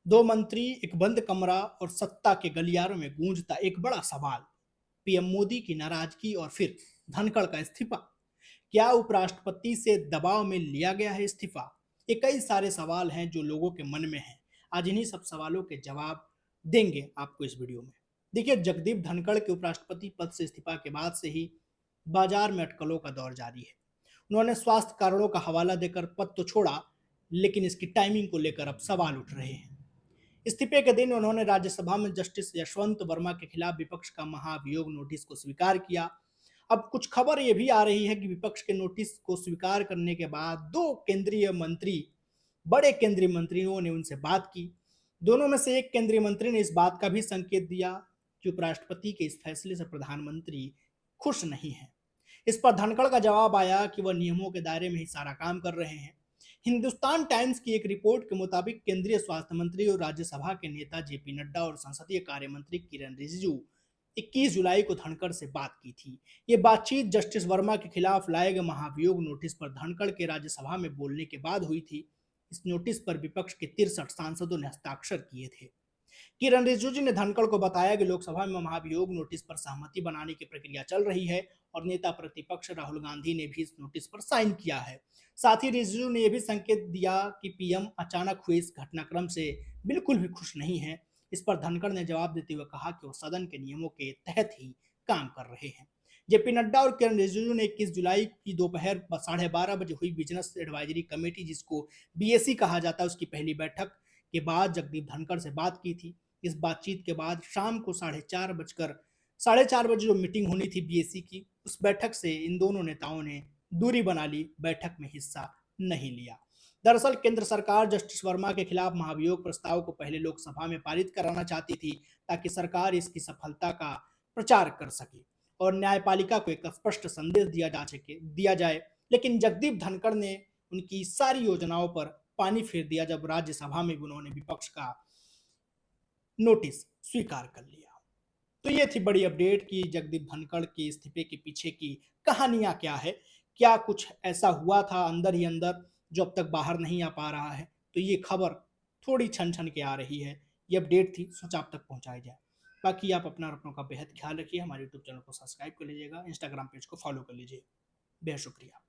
दो मंत्री, एक बंद कमरा और सत्ता के गलियारों में गूंजता एक बड़ा सवाल। पीएम मोदी की नाराजगी और फिर धनखड़ का इस्तीफा। क्या उपराष्ट्रपति से दबाव में लिया गया है इस्तीफा? ये कई सारे सवाल हैं जो लोगों के मन में हैं। आज इन्हीं सब सवालों के जवाब देंगे आपको इस वीडियो में। देखिए, जगदीप धनखड़ के उपराष्ट्रपति पद से इस्तीफा के बाद से ही बाजार में अटकलों का दौर जारी है। उन्होंने स्वास्थ्य कारणों का हवाला देकर पद तो छोड़ा, लेकिन इसकी टाइमिंग को लेकर अब सवाल उठ रहे हैं। इस्तीफे के दिन उन्होंने राज्यसभा में जस्टिस यशवंत वर्मा के खिलाफ विपक्ष का महाभियोग नोटिस को स्वीकार किया। अब कुछ खबर यह भी आ रही है कि विपक्ष के नोटिस को स्वीकार करने के बाद दो केंद्रीय मंत्री, बड़े केंद्रीय मंत्रियों ने उनसे बात की। दोनों में से एक केंद्रीय मंत्री ने इस बात का भी संकेत दिया कि उपराष्ट्रपति के इस फैसले से प्रधानमंत्री खुश नहीं है। इस पर धनखड़ का जवाब आया कि वह नियमों के दायरे में ही सारा काम कर रहे हैं। हिंदुस्तान टाइम्स की एक रिपोर्ट के मुताबिक केंद्रीय स्वास्थ्य मंत्री और राज्यसभा के नेता जेपी नड्डा और संसदीय कार्य मंत्री किरण रिजिजू 21 जुलाई को धनखड़ से बात की थी। ये बातचीत जस्टिस वर्मा के खिलाफ लाए गए महाभियोग नोटिस पर धनखड़ के राज्यसभा में बोलने के बाद हुई थी। इस नोटिस पर विपक्ष के 63 सांसदों ने हस्ताक्षर किए थे। किरण रिजिजू ने धनखड़ को बताया कि लोकसभा में महाभियोग नोटिस पर सहमति बनाने की प्रक्रिया चल रही है और नेता प्रतिपक्ष राहुल गांधी ने भी इस नोटिस पर साइन किया है। साथ ही रिजिजू ने यह भी संकेत दिया कि पीएम अचानक हुए इस घटनाक्रम से बिल्कुल भी खुश नहीं है। इस पर धनखड़ ने जवाब देते हुए कहा कि वो सदन के नियमों के तहत ही काम कर रहे हैं। जेपी नड्डा और किरण रिजिजू ने 21 जुलाई की दोपहर 12:30 बजे हुई बिजनेस एडवाइजरी कमेटी, जिसको बीएसी कहा जाता है, उसकी पहली बैठक के बाद जगदीप धनखड़ से बात की थी। इस बातचीत के बाद शाम को 4:30 बजे जो मीटिंग होनी थी बीएसी की, उस बैठक से इन दोनों नेताओं ने दूरी बना ली, बैठक में हिस्सा नहीं लिया। दरअसल केंद्र सरकार जस्टिस वर्मा के खिलाफ महाभियोग प्रस्ताव को पहले लोकसभा में पारित कराना चाहती थी, ताकि सरकार इसकी सफलता का प्रचार कर सके और न्यायपालिका को एक स्पष्ट संदेश दिया जाए। लेकिन जगदीप धनखड़ ने उनकी सारी योजनाओं पर पानी फेर दिया जब राज्यसभा में उन्होंने विपक्ष का नोटिस स्वीकार कर लिया। तो ये थी बड़ी अपडेट कि जगदीप धनखड़ के इस्तीफे के पीछे की कहानियां क्या है। क्या कुछ ऐसा हुआ था अंदर ही अंदर जो अब तक बाहर नहीं आ पा रहा है? तो ये खबर थोड़ी छन छन के आ रही है। ये अपडेट थी, सोचा आप तक पहुंचाई जाए। बाकी आप अपना और अपनों का बेहद ख्याल रखिए। हमारे यूट्यूब चैनल को सब्सक्राइब कर लीजिएगा, इंस्टाग्राम पेज को फॉलो कर लीजिए। बेहद शुक्रिया।